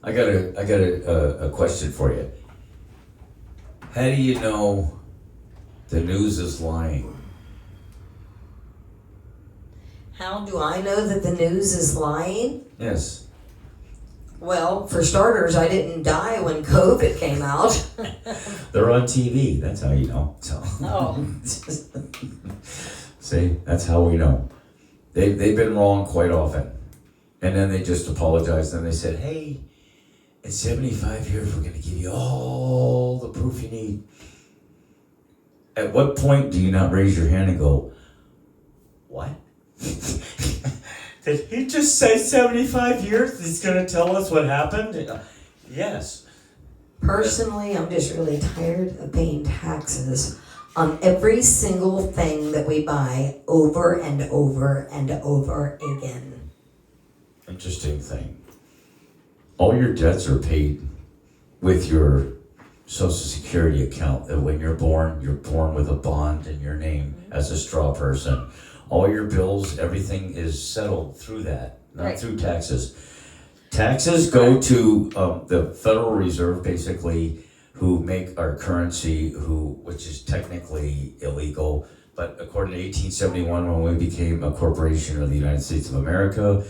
I got a question for you. How do you know the news is lying? How do I know that the news is lying? Yes. Well, for starters, I didn't die when COVID came out. They're on TV. That's how you know. So. Oh. See, that's how we know. They've been wrong quite often. And then they just apologized and they said, hey, in 75 years, we're going to give you all the proof you need. At what point do you not raise your hand and go, what? Did he just say 75 years? He's going to tell us what happened? Yes. Personally, I'm just really tired of paying taxes on every single thing that we buy over and over and over again. Interesting thing. All your debts are paid with your Social Security account. That when you're born with a bond in your name as a straw person. All your bills, everything is settled through that, not right. through taxes. Taxes go to the Federal Reserve, basically, who make our currency, which is technically illegal. But according to 1871, when we became a corporation of the United States of America,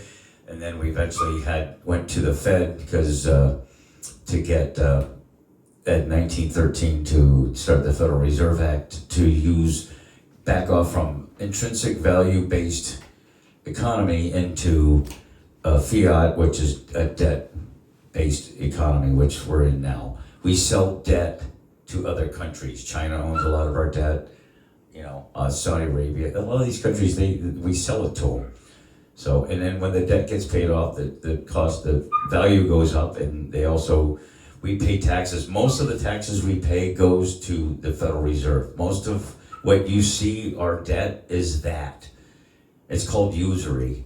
and then we eventually went to the Fed because to get at 1913 to start the Federal Reserve Act to back off from intrinsic value-based economy into fiat, which is a debt-based economy, which we're in now. We sell debt to other countries. China owns a lot of our debt. Saudi Arabia, a lot of these countries, we sell it to them. So, and then when the debt gets paid off, the value goes up, and we pay taxes. Most of the taxes we pay goes to the Federal Reserve. Most of what you see, our debt, is that. It's called usury.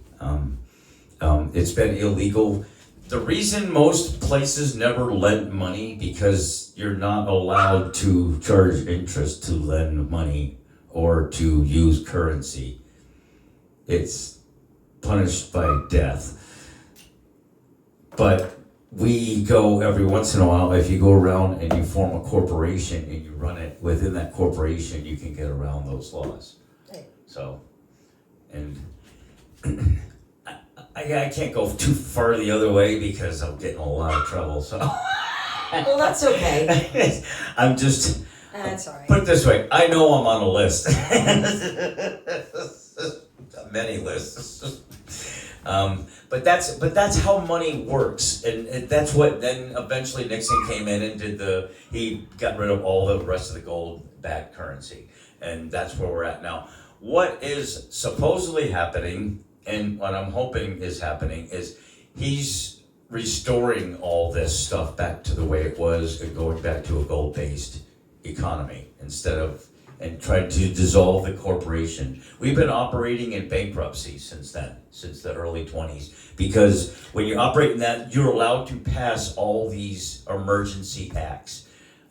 It's been illegal. The reason most places never lend money, because you're not allowed to charge interest to lend money or to use currency. It's punished by death. But we go every once in a while, if you go around and you form a corporation and you run it within that corporation, you can get around those laws. So, and I can't go too far the other way because I'm getting a lot of trouble, so. Well, that's okay. I'm just, That's all right. put it this way, I know I'm on a list. Many lists. But that's how money works, and that's what then eventually Nixon came in and he got rid of all the rest of the gold-backed currency, and that's where we're at now. What is supposedly happening, and what I'm hoping is happening, is he's restoring all this stuff back to the way it was and going back to a gold-based economy and trying to dissolve the corporation. We've been operating in bankruptcy since then, since the early 20s, because when you operate in that, you're allowed to pass all these emergency acts.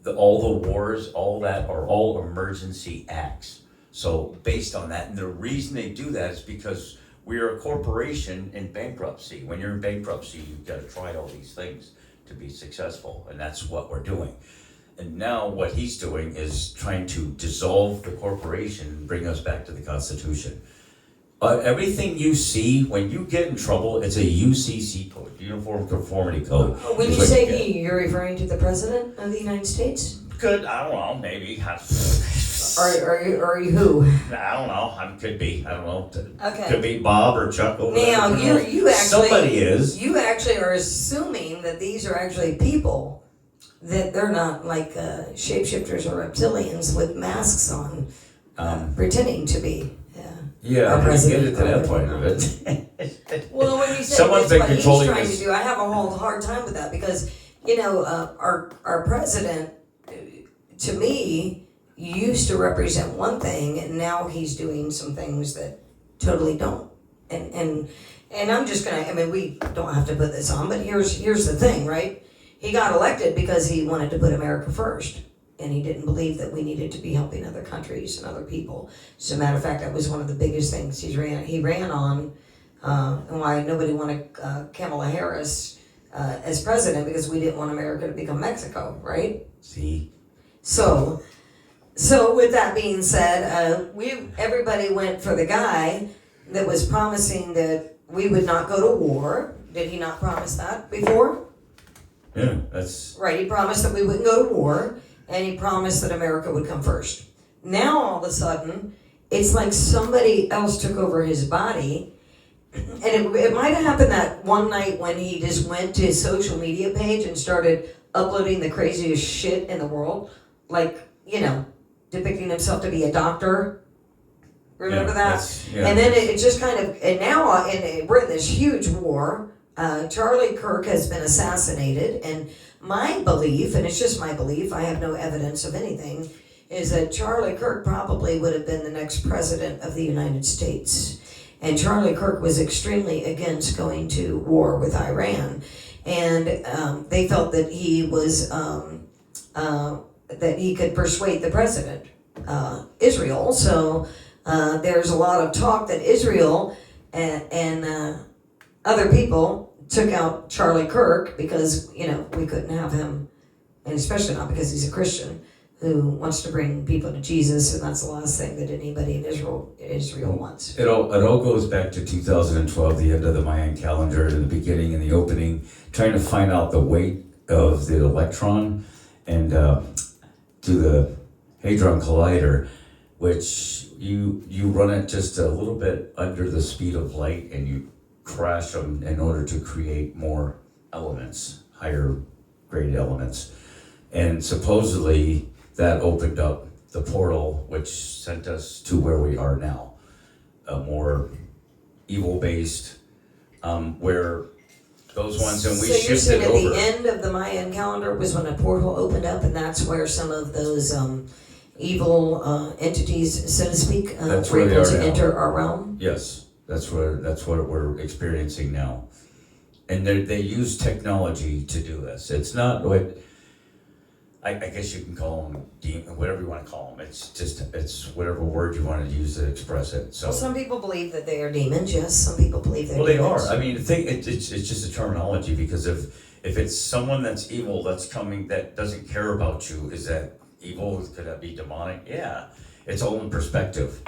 All the wars, all that are all emergency acts. So based on that, and the reason they do that is because we're a corporation in bankruptcy. When you're in bankruptcy, you've got to try all these things to be successful, and that's what we're doing. And now what he's doing is trying to dissolve the corporation and bring us back to the Constitution. Everything you see, when you get in trouble, it's a UCC code, Uniform Conformity Code. When you say he, you're referring to the President of the United States? Good, I don't know, maybe. Are you who? I don't know, could be, I don't know. Okay. Could be Bob or Chuck over there. Now, you actually... Somebody is. You actually are assuming that these are actually people. That they're not like shapeshifters or reptilians with masks on, pretending to be. Yeah, I get it to that point of it. Well, when you say Someone's that's been what he's controlling trying this. to do, I have a whole hard time with that because our president, to me, used to represent one thing, and now he's doing some things that totally don't. And I'm just gonna. I mean, we don't have to put this on, but here's the thing, right? He got elected because he wanted to put America first, and he didn't believe that we needed to be helping other countries and other people. As a matter of fact, that was one of the biggest things he ran on, and why nobody wanted Kamala Harris as president because we didn't want America to become Mexico, right? See? So with that being said, everybody went for the guy that was promising that we would not go to war. Did he not promise that before? Yeah, that's... Right, he promised that we wouldn't go to war, and he promised that America would come first. Now, all of a sudden, it's like somebody else took over his body, and it might have happened that one night when he just went to his social media page and started uploading the craziest shit in the world, like, depicting himself to be a doctor. Remember that? Yeah. And then it just kind of, and now we're in this huge war. Charlie Kirk has been assassinated, and my belief, and it's just my belief, I have no evidence of anything, is that Charlie Kirk probably would have been the next president of the United States. And Charlie Kirk was extremely against going to war with Iran. And they felt that he was, that he could persuade the president, Israel. So there's a lot of talk that Israel and other people took out Charlie Kirk because, we couldn't have him, and especially not because he's a Christian who wants to bring people to Jesus, and that's the last thing that anybody in Israel wants. It all goes back to 2012, the end of the Mayan calendar, in the beginning and the opening, trying to find out the weight of the electron and to the Hadron Collider, which you run it just a little bit under the speed of light, and you crash them in order to create more elements, higher grade elements. And supposedly that opened up the portal, which sent us to where we are now, a more evil-based, where those ones, and we so you're saying shifted at over. the end of the Mayan calendar was when a portal opened up, and that's where some of those evil entities, so to speak, were able to enter our realm? Yes. That's what we're experiencing now, and they use technology to do this. It's not what I guess you can call them demon, whatever you want to call them. It's whatever word you want to use to express it. So well, some people believe that they are demons. Yes, some people believe they're they demons. are. I mean, it's just a terminology, because if it's someone that's evil that's coming that doesn't care about you, is that evil? Could that be demonic? Yeah, it's all in perspective,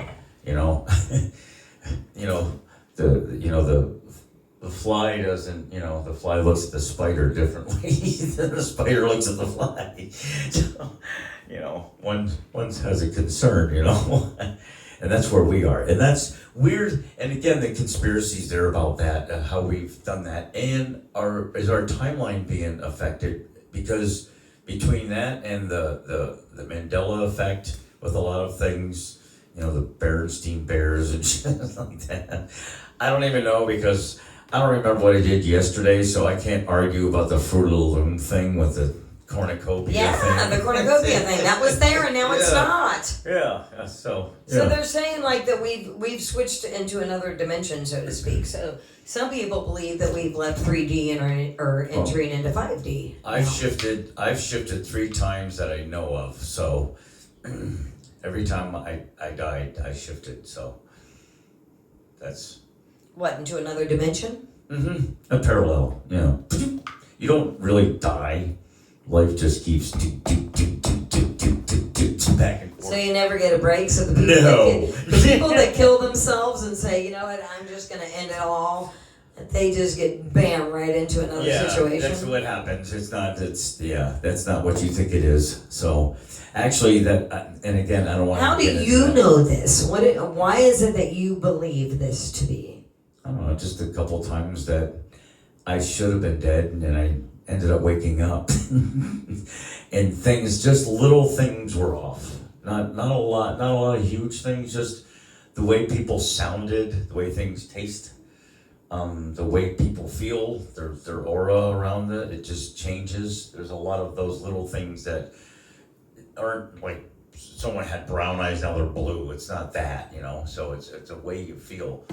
the fly doesn't, the fly looks at the spider differently than the spider looks at the fly. So, one has a concern, and that's where we are. And that's weird. And again, the conspiracies there about that, how we've done that, and is our timeline being affected? Because between that and the Mandela effect with a lot of things, the Berenstein Bears and shit like that. I don't even know, because I don't remember what I did yesterday, so I can't argue about the Fruit of the Loom thing with the cornucopia thing. Yeah, the cornucopia thing. That was there, and now it's not. Yeah, So they're saying like that we've switched into another dimension, so to speak. So some people believe that we've left 3D and are entering into 5D. I've shifted 3 times that I know of, so every time I died, I shifted, so that's... What, into another dimension? Mm-hmm. A parallel, You don't really die. Life just keeps back and forth. So you never get a break? So the people that kill themselves and say, you know what, I'm just going to end it all, they just get bam right into another situation? Yeah, that's what happens. That's not what you think it is. So, actually, and again, I don't want to... How do you know this? Why is it that you believe this to be? I don't know, just a couple times that I should have been dead, and then I ended up waking up. And just little things were off. Not a lot of huge things, just the way people sounded, the way things taste, the way people feel, their aura around it just changes. There's a lot of those little things that aren't like someone had brown eyes, now they're blue. It's not that, so it's a way you feel.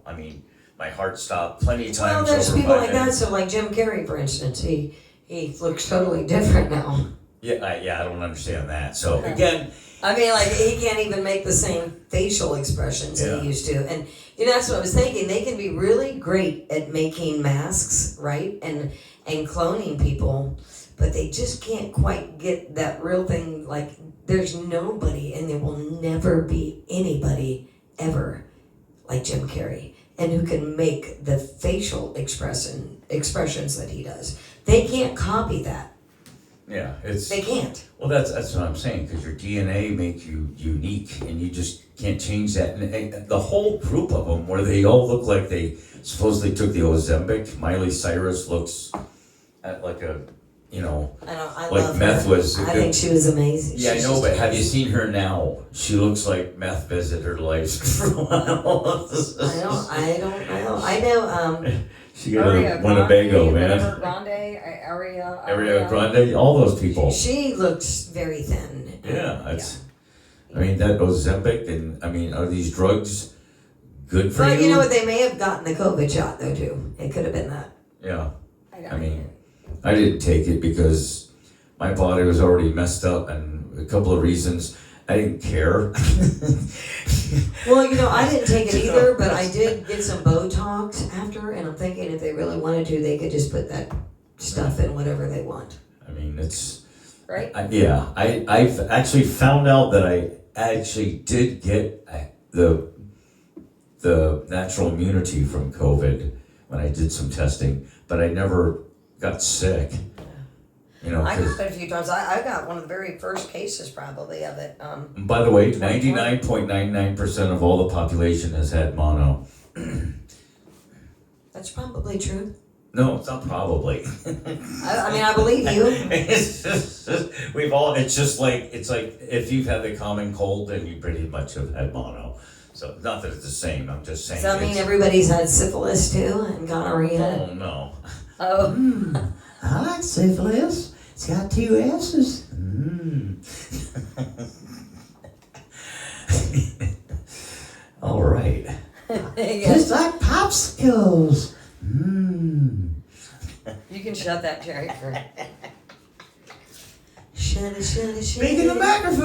I mean, my heart stopped plenty of times. Well, there's over people 5 like minutes. that. So, like Jim Carrey, for instance, he looks totally different now. Yeah, I don't understand that. So again, I mean, like, he can't even make the same facial expressions that he used to. And, that's what I was thinking. They can be really great at making masks, right? And cloning people, but they just can't quite get that real thing. Like, there's nobody, and there will never be anybody ever like Jim Carrey, and who can make the facial expressions that he does. They can't copy that. Yeah, They can't. Well, that's what I'm saying, because your DNA makes you unique, and you just can't change that. And the whole group of them, where they all look like they supposedly took the Ozempic. Miley Cyrus looks like a, I like love meth her. was. I think she was amazing. Yeah, I know, but have you seen her now? She looks like meth visited her life for a while. I don't know. I know. She got a Winnebago, man. Ariana Grande, all those people. She looks very thin. Yeah, I mean, that Ozempic, and I mean, are these drugs good for you? Well, you know what? They may have gotten the COVID shot though too. It could have been that. Yeah. I mean, I didn't take it because my body was already messed up, and a couple of reasons. I didn't care. Well, I didn't take it either, but I did get some Botox after, and I'm thinking if they really wanted to, they could just put that stuff in whatever they want. I mean, it's... Right? I've actually found out that I actually did get the natural immunity from COVID when I did some testing, but I never got sick. I got it a few times. I got one of the very first cases probably of it. By the way, 99.99% of all the population has had mono. That's probably true. No, it's not probably. I mean, I believe you. It's like if you've had the common cold, then you pretty much have had mono. So not that it's the same. I'm just saying. Does that mean everybody's had syphilis too and gonorrhea? Oh no. Oh. I like syphilis. It's got 2 S's. All right. Just like popsicles. You can shut that, Jerry. Speaking of microphone.